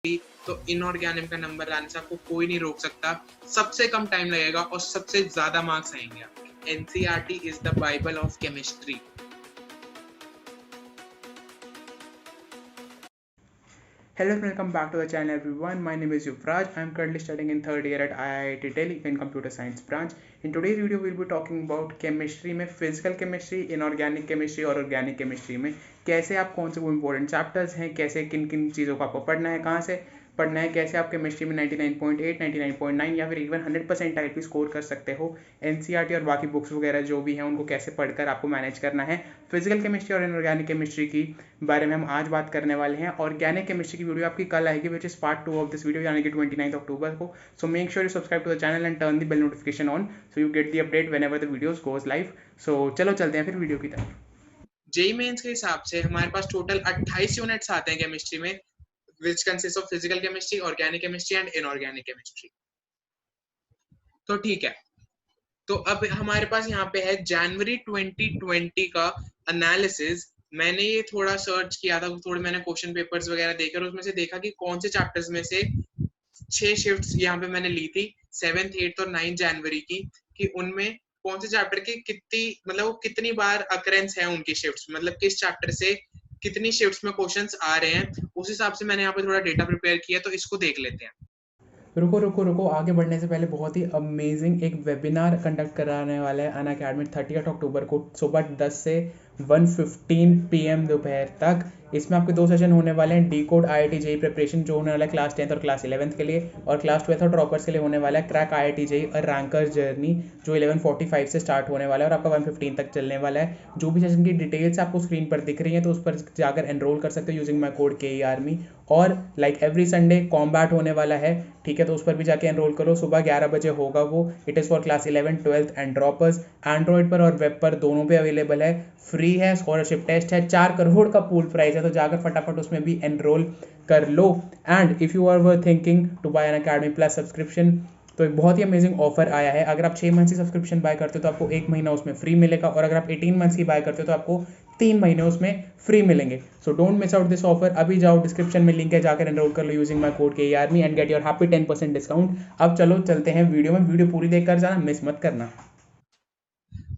तो इनऑर्गेनिक का नंबर लाने से आपको कोई नहीं रोक सकता। सबसे कम टाइम लगेगा और सबसे ज्यादा मार्क्स आएंगे आपके। NCERT is the Bible of chemistry. Hello and welcome back to the channel everyone. My name is Yuvraj. I am currently studying in third year at IIT Delhi in computer science branch. In today's video we'll be talking about chemistry में physical chemistry, inorganic chemistry और organic chemistry में कैसे आप कौन से वो important chapters हैं, कैसे किन किन चीज़ों को आपको पढ़ना है, कहाँ से पढ़ना है, कैसे आप केमिस्ट्री में 99.8, 99.9 या फिर इवन 100% टाइप भी स्कोर कर सकते हो। एनसीईआरटी और बाकी बुक्स वगैरह जो भी हैं उनको कैसे पढ़कर आपको मैनेज करना है। फिजिकल केमिस्ट्री और इनऑर्गेनिक केमिस्ट्री की बारे में हम आज बात करने वाले हैं। ऑर्गेनिक केमिस्ट्री की वीडियो आपकी कल आएगी which is part 2 of this video यानी कि 29 अक्टूबर को। So make sure you subscribe to the channel and turn the bell notification on so you get the update whenever the videos goes live. So चलो चलते हैं फिर video की तरफ। जेईई मेंस के हिसाब से हमारे पास टोटल 28 यूनिट्स आते हैं केमिस्ट्री में, which consists of physical chemistry, organic chemistry and inorganic chemistry। तो ठीक है, तो अब हमारे पास यहाँ पे है जनवरी 2020 का एनालिसिस। मैंने ये थोड़ा सर्च किया था, थोड़े मैंने क्वेश्चन पेपर्स वगैरह देखे और उसमें से देखा कि कौन से चैप्टर्स में से 6 शिफ्ट्स यहाँ पे मैंने ली थी 7th 8th और 9 जनवरी की, कि उनमें कौन से चैप्टर की कितनी मतलब वो कितनी बार अकरेंस है उनकी शिफ्ट्स, मतलब किस चैप्टर से कितनी शिफ्ट्स में क्वेश्चंस आ रहे हैं। उस हिसाब से मैंने यहाँ पे थोड़ा डेटा प्रिपेयर किया, तो इसको देख लेते हैं। रुको आगे बढ़ने से पहले बहुत ही अमेजिंग एक वेबिनार कंडक्ट कराने वाला है अनअकैडमी 30 अक्टूबर को सुबह 10 से 1:15 PM दोपहर तक। इसमें आपके 2 सेशन होने वाले हैं। Decode IIT JEE preparation जो होने वाला है क्लास 10th और क्लास 11th के लिए, और क्लास 12th और ड्रॉपर्स के लिए होने वाला है क्रैक IIT जेई और रैंकर जर्नी जो 11:45 से स्टार्ट होने वाला है और आपका 1:15 तक चलने वाला है। जो भी सेशन की डिटेल्स आपको स्क्रीन पर दिख रही हैं तो उस पर जाकर एनरोल कर सकते हो using my code KE army. और लाइक एवरी संडे कॉम्बैट होने वाला है, ठीक है, तो उस पर भी जाके एनरोल करो। सुबह 11 बजे होगा वो। It is for class 11, 12th and droppers. Android पर और वेब पर दोनों पे अवेलेबल है, फ्री है, स्कॉलरशिप टेस्ट है, 4 करोड़ का पूल प्राइस है, तो जाकर फटाफट उसमें भी एनरोल कर लो। And if you are were thinking to buy Unacademy plus subscription, तो एक बहुत ही अमेजिंग ऑफर आया है। अगर आप 6 मंथ्स की सब्सक्रिप्शन बाय करते हो तो आपको 1 महीना उसमें फ्री मिलेगा, और अगर आप 18 मंथ्स की बाय करते हो तो आपको 3 महीने उसमें फ्री मिलेंगे। So don't miss out this offer. अभी जाओ, डिस्क्रिप्शन में लिंक है, जाकर एनरोल कर लो using my code KE army and get your happy 10% discount. अब चलो चलते हैं वीडियो में, वीडियो पूरी देखकर जाना, मिस मत करना।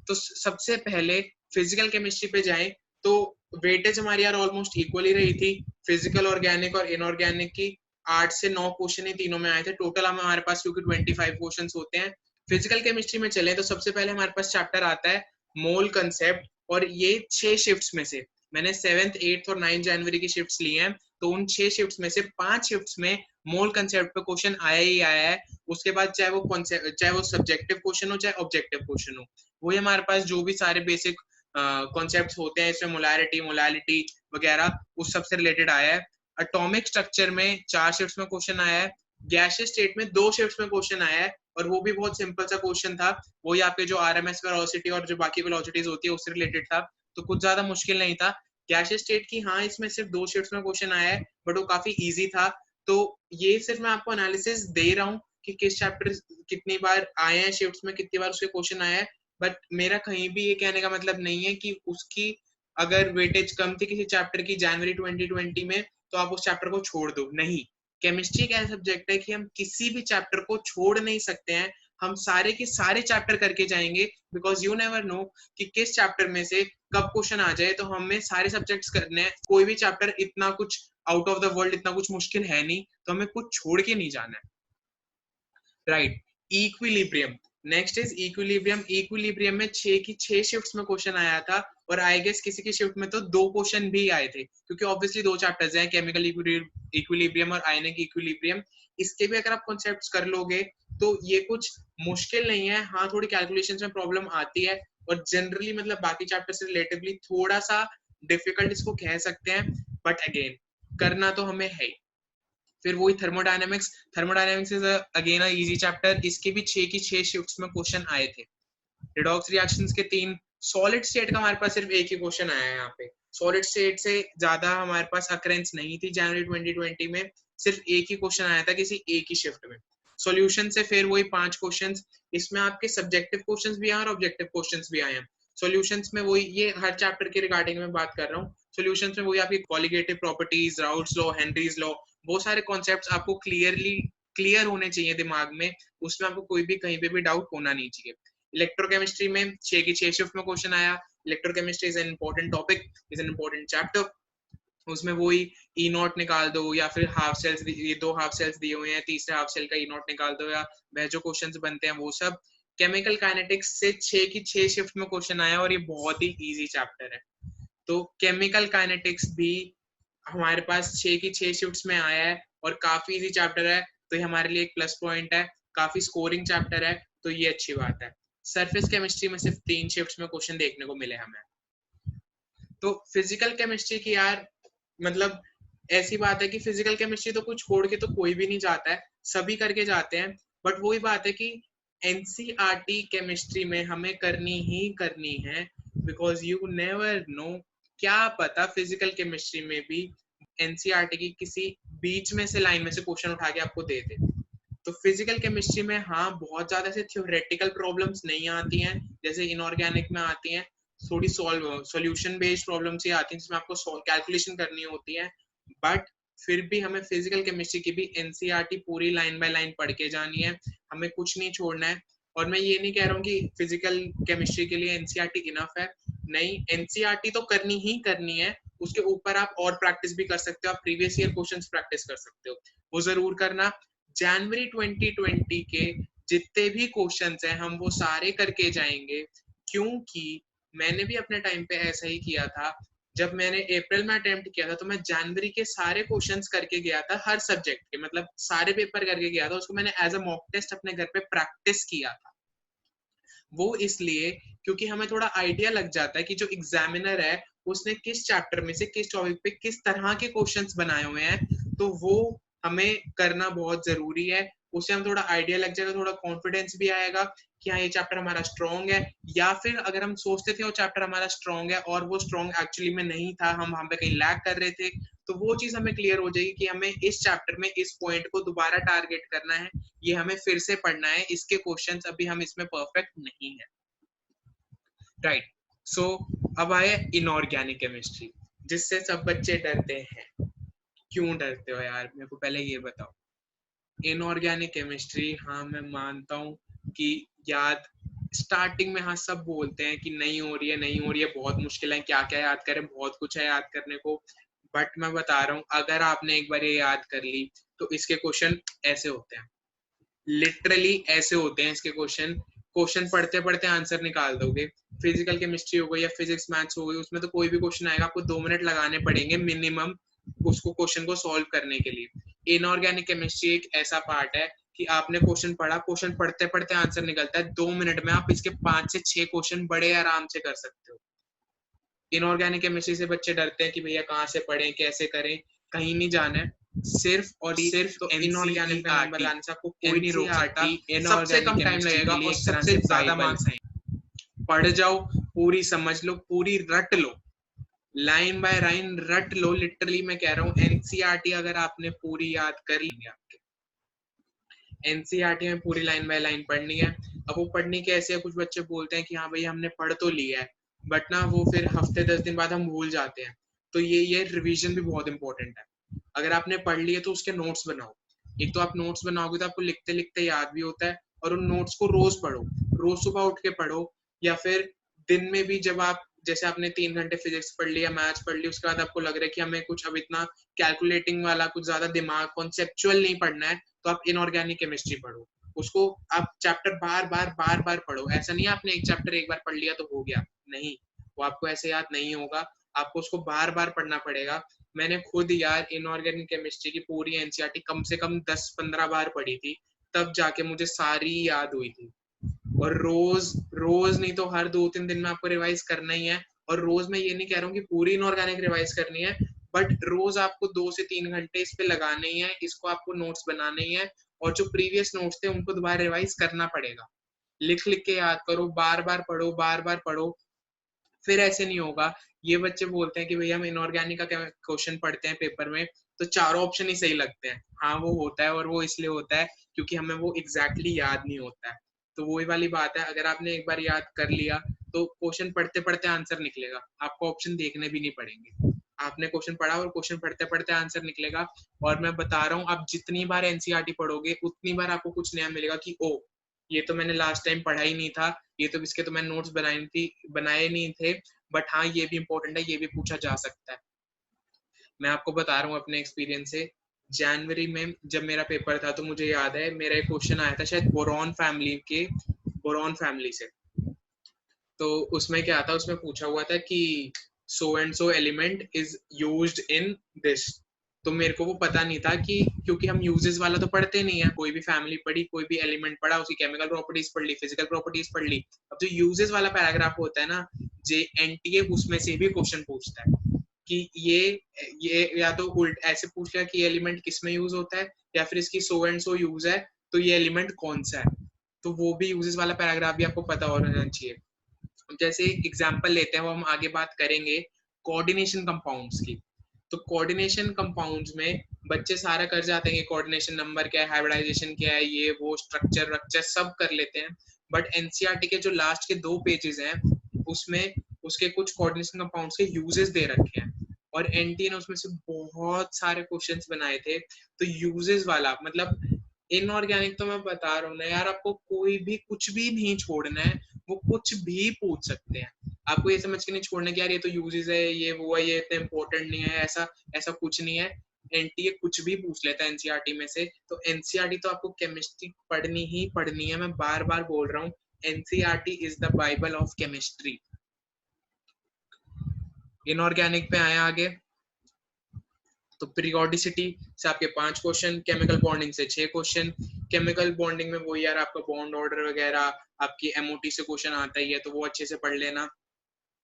तो सबसे पहले फिजिकल केमिस्ट्री पे जाएं तो वेटेज हमारी यार ऑलमोस्ट इक्वल ही रही थी। फिजिकल ऑर्गेनिक और इनऑर्गेनिक की 8 से 9 क्वेश्चन ही तीनों में आए थे। टोटल हमारे पास क्योंकि 25 क्वेश्चन होते हैं। फिजिकल केमिस्ट्री में चले तो सबसे पहले हमारे पास चैप्टर आता है मोल कंसेप्ट, और ये 6 शिफ्ट्स में से मैंने 7th 8th और 9 जनवरी की शिफ्ट्स ली हैं, तो उन 6 शिफ्ट्स में से 5 शिफ्ट्स में मोल कंसेप्ट पे क्वेश्चन आया ही आया है। उसके बाद चाहे वो सब्जेक्टिव क्वेश्चन हो चाहे ऑब्जेक्टिव क्वेश्चन हो, वही हमारे पास जो भी सारे बेसिक कॉन्सेप्ट्स होते हैं इसमें मोलारिटी वगैरह उस सब से रिलेटेड आया है। एटॉमिक स्ट्रक्चर में 4 शिफ्ट्स में क्वेश्चन आया है। गैसियस स्टेट में 2 शिफ्ट्स में क्वेश्चन आया है, और वो भी बहुत सिंपल सा क्वेश्चन था। वही आपके जो RMS वेलोसिटी और जो बाकी वेलोसिटीज होती है उससे रिलेटेड था, तो कुछ ज्यादा मुश्किल नहीं था। गैसियस स्टेट की हाँ इसमें सिर्फ 2 शिफ्ट्स में क्वेश्चन आया है, बट वो काफी ईजी था। तो ये सिर्फ मैं आपको एनालिसिस दे रहा हूँ कि किस चैप्टर कितनी बार आए हैं, शिफ्ट्स में कितनी बार उसके क्वेश्चन आए हैं। बट मेरा कहीं भी ये कहने का मतलब नहीं है कि उसकी अगर वेटेज कम थी किसी चैप्टर की जनवरी 2020 में तो आप उस चैप्टर को छोड़ दो। नहीं, केमिस्ट्री एक ऐसा सब्जेक्ट है कि हम किसी भी चैप्टर को छोड़ नहीं सकते हैं। हम सारे के सारे चैप्टर करके जाएंगे, बिकॉज यू नेवर नो कि किस चैप्टर में से कब क्वेश्चन आ जाए। तो हमें सारे सब्जेक्ट्स करने हैं, कोई भी चैप्टर इतना कुछ आउट ऑफ द वर्ल्ड, इतना कुछ मुश्किल है नहीं, तो हमें कुछ छोड़ के नहीं जाना है। Right, equilibrium next is equilibrium. Equilibrium में 6 की 6 शिफ्ट्स में क्वेश्चन आया था, और आई गेस किसी की शिफ्ट में तो 2 क्वेश्चन भी आए थे, क्योंकि ऑब्वियसली 2 चैप्टर्स हैं, केमिकल इक्विलिब्रियम और आयनिक इक्विलिब्रियम। इसके भी अगर आप कॉन्सेप्ट्स कर लोगे तो ये कुछ मुश्किल नहीं है। हाँ, थोड़ी कैलकुलेशंस में प्रॉब्लम आती है, और जनरली मतलब बाकी चैप्टर से रिलेटिवली थोड़ा सा डिफिकल्ट इसको कह सकते हैं, बट अगेन करना तो हमें है ही। फिर वही thermodynamics is again a easy chapter. इसके भी 6 की 6 शिफ्ट्स में क्वेश्चन आए थे। रिडॉक्स रिएक्शंस के 3। सॉलिड स्टेट का हमारे पास सिर्फ एक ही क्वेश्चन आया है यहाँ पे। सॉलिड स्टेट से ज्यादा हमारे पास अकरेंस नहीं थी जनवरी 2020 में, सिर्फ एक ही क्वेश्चन आया था किसी एक ही शिफ्ट में। सॉल्यूशन से फिर वही 5 क्वेश्चंस। इसमें आपके सब्जेक्टिव क्वेश्चंस भी आए और ऑब्जेक्टिव क्वेश्चंस भी आए हैं। सॉल्यूशंस में वही, ये हर चैप्टर के रिगार्डिंग में बात कर रहा हूँ। सॉल्यूशंस में वही आपकी colligative properties, Raoult's law, Henry's law, वो सारे कॉन्सेप्ट्स आपको क्लियर होने चाहिए दिमाग में, उसमें आपको कोई भी कहीं पे भी डाउट होना नहीं चाहिए। इलेक्ट्रोकेमिस्ट्री में 6 की 6 शिफ्ट में क्वेश्चन आया। Electrochemistry is an important topic, is an important chapter. उसमें वही ई नॉट निकाल दो, या फिर हाफ सेल्स, ये 2 हाफ सेल्स दिए हुए हैं, तीसरे हाफ सेल का ई नॉट निकाल दो, या वह जो क्वेश्चंस बनते हैं वो सब। केमिकल काइनेटिक्स से 6 की 6 शिफ्ट में क्वेश्चन आया और ये बहुत ही इजी चैप्टर है। तो केमिकल काइनेटिक्स भी हमारे पास 6 की 6 शिफ्ट्स में आया है और काफी इजी चैप्टर है, तो ये हमारे लिए एक प्लस पॉइंट है। काफी स्कोरिंग चैप्टर है, तो ये अच्छी बात है। सरफेस केमिस्ट्री में सिर्फ 3 शिफ्ट्स में क्वेश्चन देखने को मिले हमें। तो फिजिकल केमिस्ट्री की यार मतलब ऐसी बात है कि फिजिकल केमिस्ट्री तो कुछ छोड़ के तो कोई भी नहीं जाता है, सभी करके जाते हैं। बट वही बात है कि एनसीईआरटी केमिस्ट्री में हमें करनी ही करनी है, बिकॉज यू नेवर नो, क्या पता फिजिकल केमिस्ट्री में भी एनसीईआरटी की किसी बीच में से लाइन में से क्वेश्चन उठा के आपको दे दे। तो फिजिकल केमिस्ट्री में हाँ बहुत ज्यादा से थ्योरेटिकल प्रॉब्लम्स नहीं आती हैं जैसे इनऑर्गेनिक में आती हैं। थोड़ी सॉल्यूशन बेस्ड प्रॉब्लम्स ही आती हैं जिसमें आपको कैलकुलेशन करनी होती है। बट फिर भी हमें फिजिकल केमिस्ट्री की भी एनसीईआरटी पूरी लाइन बाय लाइन पढ़ के जानी है, हमें कुछ नहीं छोड़ना है। और मैं ये नहीं कह रहा हूँ कि फिजिकल केमिस्ट्री के लिए एनसीईआरटी इनफ है, नहीं, एनसीईआरटी तो करनी ही करनी है। उसके ऊपर आप और प्रैक्टिस भी कर सकते हो, आप प्रीवियस ईयर क्वेश्चंस प्रैक्टिस कर सकते हो, वो जरूर करना। जनवरी 2020 के जितने भी क्वेश्चंस हैं हम वो सारे करके जाएंगे, क्योंकि मैंने भी अपने टाइम पे ऐसा ही किया था। जब मैंने अप्रैल में अटेम्प्ट किया था तो मैं जनवरी के सारे क्वेश्चंस करके गया था, हर सब्जेक्ट के, मतलब सारे पेपर करके गया था। उसको मैंने एज अ मॉक टेस्ट अपने घर पे प्रैक्टिस किया था। वो इसलिए क्योंकि हमें थोड़ा आइडिया लग जाता है कि जो एग्जामिनर है उसने किस चैप्टर में से किस टॉपिक पे किस तरह के क्वेश्चंस बनाए हुए हैं, तो वो हमें करना बहुत जरूरी है। उससे हम थोड़ा आइडिया लग जाएगा, थोड़ा कॉन्फिडेंस भी आएगा कि हाँ ये चैप्टर हमारा स्ट्रॉन्ग है। या फिर अगर हम सोचते थे वो चैप्टर हमारा स्ट्रॉन्ग है और वो स्ट्रॉन्ग एक्चुअली में नहीं था, हम पे कहीं लैग कर रहे थे, तो वो चीज हमें क्लियर हो जाएगी कि हमें इस चैप्टर में इस पॉइंट को दोबारा टारगेट करना है, ये हमें फिर से पढ़ना है, इसके क्वेश्चंस अभी हम इसमें परफेक्ट नहीं है। राइट, सो अब आए इनऑर्गेनिक केमिस्ट्री, जिससे सब बच्चे डरते हैं। क्यों डरते हो यार, मेरे को पहले ये बताओ। इनऑर्गेनिक केमिस्ट्री, हाँ मैं मानता हूँ कि याद स्टार्टिंग में हाँ सब बोलते हैं कि नहीं हो रही है, नहीं हो रही है, बहुत मुश्किल है, क्या क्या याद करें, बहुत कुछ है याद करने को। बट मैं बता रहा हूँ, अगर आपने एक बार ये याद कर ली तो इसके क्वेश्चन ऐसे होते हैं, लिटरली ऐसे होते हैं इसके क्वेश्चन। क्वेश्चन पढ़ते पढ़ते आंसर निकाल दोगे। फिजिकल केमिस्ट्री हो गई या फिजिक्स मैथ्स हो गई, उसमें तो कोई भी क्वेश्चन आएगा आपको 2 मिनट लगाने पड़ेंगे मिनिमम उसको क्वेश्चन को सॉल्व करने के लिए। इनऑर्गेनिक केमिस्ट्री एक ऐसा पार्ट है कि आपने क्वेश्चन पढ़ा, क्वेश्चन पढ़ते पढ़ते आंसर निकलता है, 2 मिनट में आप इसके 5 से 6 क्वेश्चन बड़े आराम से कर सकते हो। इनऑर्गेनिक केमिस्ट्री से बच्चे डरते हैं कि भैया कहाँ से पढ़ें, कैसे करें, कहीं नहीं जाना है, सिर्फ और सिर्फ तो इनऑर्गेनिक में नंबर लाने से आपको कोई नहीं रोक सकता। सबसे कम टाइम लगेगा और सबसे ज्यादा मार्क्स आएंगे। पढ़ जाओ, पूरी समझ लो, पूरी रट लो, लाइन बाय लाइन रट लो। लिटरली मैं कह रहा हूँ, एनसीईआरटी अगर आपने पूरी याद कर ली, आपके एनसीईआरटी में पूरी लाइन बाय लाइन पढ़नी है। अब वो पढ़नी कैसे है, कुछ बच्चे बोलते हैं कि हाँ भाई हमने पढ़ तो लिया है, बट ना वो फिर हफ्ते 10 दिन बाद हम भूल जाते हैं। तो ये रिवीजन भी बहुत इंपॉर्टेंट है। अगर आपने पढ़ लिया तो उसके नोट्स बनाओ। एक तो आप नोट्स बनाओगे तो आपको लिखते लिखते याद भी होता है, और उन नोट्स को रोज पढ़ो, रोज सुबह उठ के पढ़ो, या फिर दिन में भी जब आप, जैसे आपने 3 घंटे फिजिक्स पढ़ लिया, मैथ्स पढ़ लिया, उसके बाद आपको लग रहा है कि हमें कुछ अब इतना कैलकुलेटिंग वाला कुछ ज्यादा दिमाग कॉन्सेप्चुअल नहीं पढ़ना है, तो आप इनऑर्गेनिक केमिस्ट्री पढ़ो। उसको आप चैप्टर बार बार पढ़ो। ऐसा नहीं है आपने एक चैप्टर एक बार पढ़ लिया तो हो गया, नहीं, वो आपको ऐसे याद नहीं होगा, आपको उसको बार बार पढ़ना पड़ेगा। मैंने खुद यार इनऑर्गेनिक केमिस्ट्री की पूरी एनसीईआरटी कम से कम 10-15 बार पढ़ी थी, तब जाके मुझे सारी याद हुई थी। और रोज रोज नहीं तो हर 2-3 दिन में आपको रिवाइज करना ही है। और रोज मैं ये नहीं कह रहा हूँ कि पूरी इनऑर्गेनिक रिवाइज करनी है, बट रोज आपको 2 से 3 घंटे इस पे लगाने ही है, इसको आपको नोट्स बनाने ही है, और जो प्रीवियस नोट्स थे उनको दोबारा रिवाइज करना पड़ेगा। लिख लिख के याद करो, बार बार पढ़ो, बार बार पढ़ो, फिर ऐसे नहीं होगा। ये बच्चे बोलते हैं कि भैया हम इनऑर्गेनिक का क्वेश्चन पढ़ते हैं पेपर में तो चारों ऑप्शन ही सही लगते हैं। हाँ वो होता है, और वो इसलिए होता है क्योंकि हमें वो एग्जैक्टली याद नहीं होता है। तो वही वाली बात है, अगर आपने एक बार याद कर लिया तो क्वेश्चन पढ़ते पढ़ते आंसर निकलेगा, आपको ऑप्शन देखने भी नहीं पड़ेंगे। आपने क्वेश्चन पढ़ा और क्वेश्चन पढ़ते पढ़ते आंसर निकलेगा। और मैं बता रहा हूँ, आप जितनी बार एनसीईआरटी पढ़ोगे उतनी बार आपको कुछ नया मिलेगा कि ओ ये तो मैंने लास्ट टाइम पढ़ा ही नहीं था, ये तो इसके तो मैंने नोट्स बनाए नहीं थे, बट हाँ ये भी इंपॉर्टेंट है, ये भी पूछा जा सकता है। मैं आपको बता रहा हूँ अपने एक्सपीरियंस से, जनवरी में जब मेरा पेपर था तो मुझे याद है मेरा एक क्वेश्चन आया था शायद बोरॉन फैमिली से। तो उसमें क्या था, उसमें पूछा हुआ था कि so and so element is used in this. तो मेरे को वो पता नहीं था कि, क्योंकि हम यूजेस वाला तो पढ़ते नहीं है, कोई भी फैमिली पढ़ी, कोई भी एलिमेंट पढ़ा, उसकी केमिकल प्रॉपर्टीज पढ़ ली, फिजिकल प्रॉपर्टीज पढ़ ली। अब जो यूजेस वाला पैराग्राफ होता है ना, जे एनटीए उसमें से भी क्वेश्चन पूछता है कि ये या तो उल्ट ऐसे पूछ लिया कि एलिमेंट किस में यूज होता है, या फिर इसकी सो एंड सो यूज है तो ये एलिमेंट कौन सा है। तो वो भी यूजेस वाला पैराग्राफ भी आपको पता होना चाहिए। जैसे एग्जांपल लेते हैं, वो हम आगे बात करेंगे कोऑर्डिनेशन कंपाउंड्स की। तो कोऑर्डिनेशन कंपाउंड्स में बच्चे सारा कर जाते हैं, कोऑर्डिनेशन नंबर क्या है, हाइब्रिडाइजेशन क्या है, ये वो स्ट्रक्चर सब कर लेते हैं। बट एनसीईआरटी के जो लास्ट के 2 पेजेस हैं उसमें उसके कुछ कोऑर्डिनेशन कंपाउंड्स के यूजेस दे रखे हैं, और एनटीए ने उसमें से बहुत सारे क्वेश्चंस बनाए थे। तो यूजेस वाला मतलब इनऑर्गेनिक, तो मैं बता रहा हूँ ना यार, आपको कोई भी कुछ भी नहीं छोड़ना है, वो कुछ भी पूछ सकते हैं। आपको ये समझ के नहीं छोड़ना कि यार ये तो यूजेस है, ये वो है, ये इतना इंपॉर्टेंट नहीं है, ऐसा ऐसा कुछ नहीं है। एनटीए कुछ भी पूछ लेता है एनसीईआरटी में से। तो एनसीईआरटी तो आपको केमिस्ट्री पढ़नी ही पढ़नी है, मैं बार बार बोल रहा हूँ, NCERT is the Bible of chemistry. Inorganic पे आए आगे, तो पीरियोडिसिटी से आपके 5 क्वेश्चन, केमिकल बॉन्डिंग से 6 क्वेश्चन। केमिकल बॉन्डिंग में वो यार आपका बॉन्ड ऑर्डर वगैरह, आपकी एमओटी से क्वेश्चन आता ही है, तो वो अच्छे से पढ़ लेना।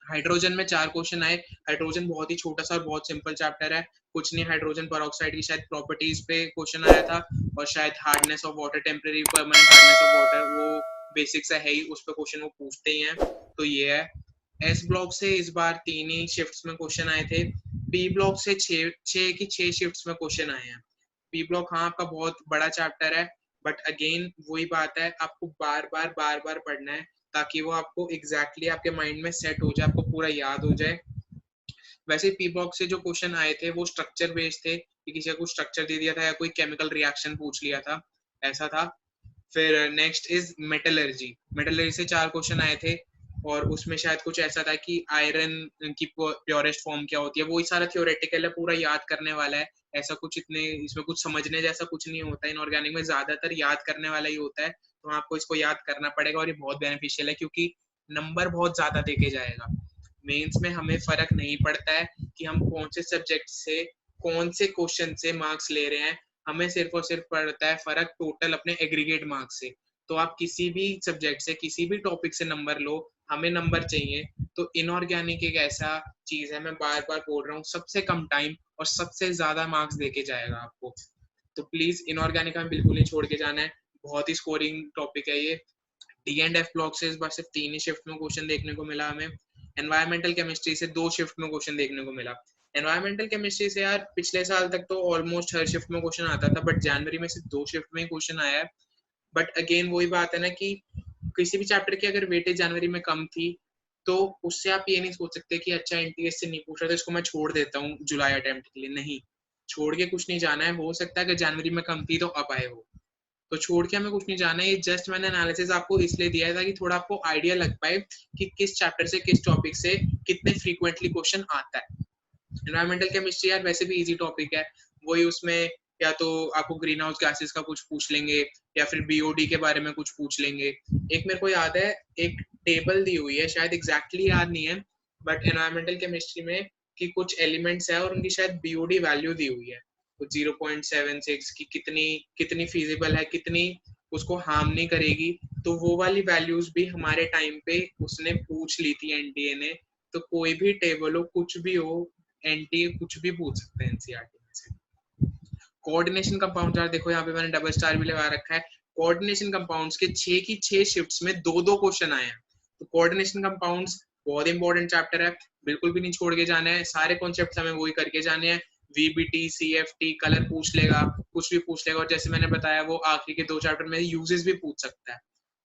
हाइड्रोजन में 4 क्वेश्चन आए। हाइड्रोजन बहुत ही छोटा सा और बहुत सिंपल चैप्टर है, कुछ नहीं। हाइड्रोजन पेरोक्साइड की शायद प्रॉपर्टीज पे क्वेश्चन आया था, और शायद hardness of water, temporary permanent hardness of water, वो बेसिक सा है ही, उस पर क्वेश्चन वो पूछते ही हैं। तो ये है। एस ब्लॉक से इस बार 3 ही शिफ्ट्स में क्वेश्चन आए थे। बी ब्लॉक से 6 की 6 शिफ्ट्स में क्वेश्चन आए हैं। बी ब्लॉक हाँ आपका बहुत बड़ा चैप्टर है, बट अगेन वही बात है, आपको बार बार पढ़ना है, ताकि वो आपको एग्जैक्टली आपके माइंड में सेट हो जाए, आपको पूरा याद हो जाए। वैसे पी बॉक्स से जो क्वेश्चन आए थे वो स्ट्रक्चर बेस्ड थे, कि किसी का कुछ स्ट्रक्चर दे दिया था या कोई केमिकल रिएक्शन पूछ लिया था, ऐसा था। फिर नेक्स्ट इज मेटलर्जी। मेटलर्जी से 4 क्वेश्चन आए थे, और उसमें शायद कुछ ऐसा था कि आयरन की प्योरेस्ट फॉर्म क्या होती है, वो ही सारा थियोरेटिकल है, पूरा याद करने वाला है। ऐसा कुछ इतने इसमें कुछ समझने जैसा कुछ नहीं होता है, इनऑर्गेनिक में ज्यादातर याद करने वाला ही होता है। तो आपको इसको याद करना पड़ेगा, और ये बहुत बेनिफिशियल है, क्योंकि नंबर बहुत ज्यादा देके जाएगा। मेंस में हमें फर्क नहीं पड़ता है कि हम कौन से सब्जेक्ट से कौन से क्वेश्चन से मार्क्स ले रहे हैं, हमें सिर्फ और सिर्फ पड़ता है फर्क टोटल अपने एग्रीगेट मार्क्स से। तो आप किसी भी सब्जेक्ट से, किसी भी टॉपिक से नंबर लो, हमें नंबर चाहिए। तो इनऑर्गेनिक एक ऐसा चीज है, मैं बार बार बोल रहा हूँ, सबसे कम टाइम और सबसे ज्यादा मार्क्स देके जाएगा आपको। तो प्लीज इनऑर्गेनिक हमें बिल्कुल नहीं छोड़ के जाना है, बहुत ही स्कोरिंग टॉपिक है ये। डी एंड एफ ब्लॉक से इस बार सिर्फ 3 ही शिफ्ट में क्वेश्चन देखने को मिला हमें। एनवायरमेंटल केमिस्ट्री से 2 शिफ्ट में क्वेश्चन देखने को मिला। एनवायरमेंटल केमिस्ट्री से यार पिछले साल तक तो ऑलमोस्ट हर शिफ्ट में क्वेश्चन आता था, बट जनवरी में सिर्फ 2 शिफ्ट में ही क्वेश्चन आया है। बट अगेन वही बात है ना, कि किसी भी चैप्टर की अगर वेटेज जनवरी में कम थी, तो उससे आप ये नहीं सोच सकते कि अच्छा एनटीएस से नहीं पूछ रहा, तो इसको मैं छोड़ देता हूँ जुलाई अटेम्प्ट के लिए। नहीं, छोड़ के कुछ नहीं जाना है। हो सकता है कि जनवरी में कम थी तो अब आए हो, तो छोड़ के हमें कुछ नहीं जाना है। ये जस्ट मैंने एनालिसिस आपको इसलिए दिया है ताकि थोड़ा आपको आइडिया लग पाए कि किस चैप्टर से, किस टॉपिक से कितने फ्रीक्वेंटली क्वेश्चन आता है। एनवायरमेंटल केमिस्ट्री यार वैसे भी इजी टॉपिक है, वही उसमें या तो आपको ग्रीन हाउस गैसेस का कुछ पूछ लेंगे, या फिर बीओडी के बारे में कुछ पूछ लेंगे। एक मेरे को याद है, एक टेबल दी हुई है, शायद एग्जैक्टली याद नहीं है, बट एनवायरमेंटल केमिस्ट्री में कि कुछ एलिमेंट्स है और उनकी शायद बीओडी वैल्यू दी हुई है, कुछ 0.76 की, कितनी कितनी फीजिबल है, कितनी उसको हार्म नहीं करेगी। तो वो वाली वैल्यूज भी हमारे टाइम पे उसने पूछ ली थी एनटीए ने। तो कोई भी टेबल हो, कुछ भी हो, एनटीए कुछ भी पूछ सकते हैं एनसीईआरटी में से। कोऑर्डिनेशन कंपाउंड यार देखो, यहाँ पे मैंने डबल स्टार भी लगा रखा है। कोऑर्डिनेशन कंपाउंड्स के 6 की 6 शिफ्ट्स में 2-2 क्वेश्चन आए हैं। तो कोऑर्डिनेशन कंपाउंड्स बहुत इंपॉर्टेंट चैप्टर है, बिल्कुल भी नहीं छोड़ के जाना है। सारे कॉन्सेप्ट हमें वही करके जाने हैं। वीबीटी, सीएफटी, कलर पूछ लेगा, कुछ भी पूछ लेगा, और जैसे मैंने बताया वो आखिरी के 2 चैप्टर में यूजेस भी पूछ सकता है।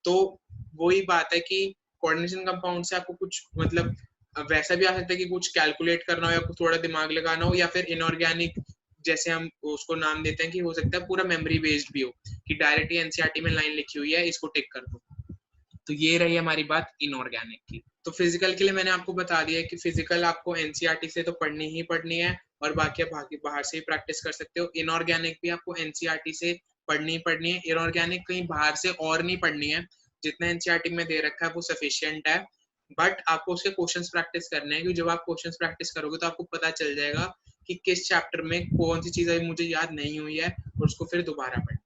तो वही बात है कि कोऑर्डिनेशन कंपाउंड से आपको कुछ मतलब वैसा भी आ सकता है कि कुछ कैलकुलेट करना हो या कुछ थोड़ा दिमाग लगाना हो, या फिर इनऑर्गेनिक जैसे हम उसको नाम देते हैं कि हो सकता है पूरा मेमोरी बेस्ड भी हो, कि डायरेक्ट एनसीईआरटी में लाइन लिखी हुई है इसको टिक कर दो। तो ये रही हमारी बात इनऑर्गेनिक की। तो फिजिकल के लिए मैंने आपको बता दिया है कि फिजिकल आपको एनसीईआरटी से तो पढ़नी ही पढ़नी है, और बाकी आप बाहर से ही प्रैक्टिस कर सकते हो। इनऑर्गेनिक भी आपको एनसीईआरटी से पढ़नी ही पढ़नी है, इनऑर्गेनिक कहीं बाहर से और नहीं पढ़नी है, जितना एनसीईआरटी में दे रखा है वो सफिशिएंट है। बट आपको उसके क्वेश्चंस प्रैक्टिस करने हैं, क्योंकि जब आप क्वेश्चंस प्रैक्टिस करोगे तो आपको पता चल जाएगा कि किस चैप्टर में कौन सी चीज अभी मुझे याद नहीं हुई है, और उसको फिर दोबारा पढ़ना है।